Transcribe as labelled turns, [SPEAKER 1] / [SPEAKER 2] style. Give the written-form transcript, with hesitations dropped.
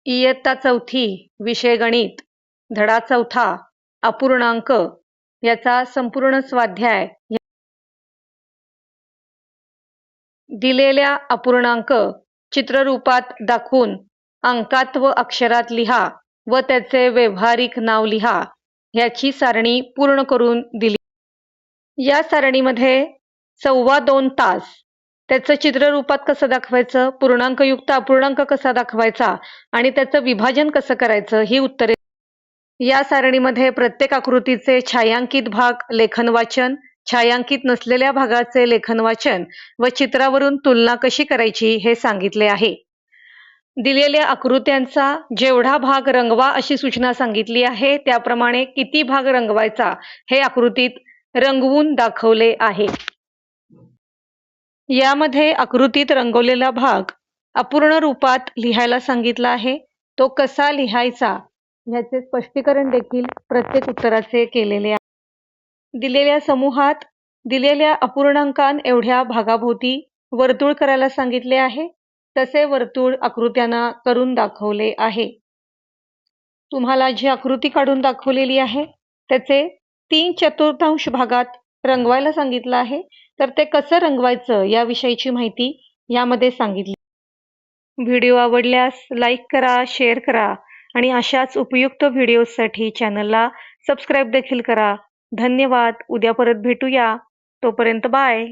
[SPEAKER 1] इयत्ता चौथी, विषय गणित, धडा चौथा, अपूर्णांक याचा संपूर्ण स्वाध्याय. दिलेल्या अपूर्णांक चित्ररूपात दाखवून अंकात व अक्षरात लिहा व त्याचे व्यावहारिक नाव लिहा. ह्याची सारणी पूर्ण करून दिली. या सारणीमध्ये 2.25 तास त्याचं चित्ररूपात कसं दाखवायचं, पूर्णांकयुक्त अपूर्णांक कसा दाखवायचा आणि त्याचं विभाजन कसं करायचं ही उत्तरे. या सारणीमध्ये प्रत्येक आकृतीचे छायांकित भाग लेखन वाचन, छायांकित नसलेल्या भागाचे लेखन वाचन व चित्रावरून तुलना कशी करायची हे सांगितले आहे. दिलेल्या आकृत्यांचा जेवढा भाग रंगवा अशी सूचना सांगितली आहे, त्याप्रमाणे किती भाग रंगवायचा हे आकृतीत रंगवून दाखवले आहे. यामध्ये आकृतीत रंगवलेला भाग अपूर्ण रूपात लिहायला सांगितला आहे. तो कसा लिहायचा ह्याचे स्पष्टीकरण देखील प्रत्येक उत्तराचे केलेले आहे. दिलेल्या समूहात दिलेल्या अपूर्णांकां एवढ्या भागाभोवती वर्तुळ करायला सांगितले आहे. तसे वर्तुळ आकृत्यांना करून दाखवले आहे. तुम्हाला जी आकृती काढून दाखवलेली आहे त्याचे 3/4 भागात रंगवायला सांगितलं आहे. तर ते कसं रंगवायचं याविषयीची माहिती यामध्ये सांगितली. व्हिडिओ आवडल्यास लाईक करा, शेअर करा आणि अशाच उपयुक्त व्हिडिओसाठी चॅनलला सबस्क्राईब देखील करा. धन्यवाद. उद्या परत भेटूया. तोपर्यंत बाय.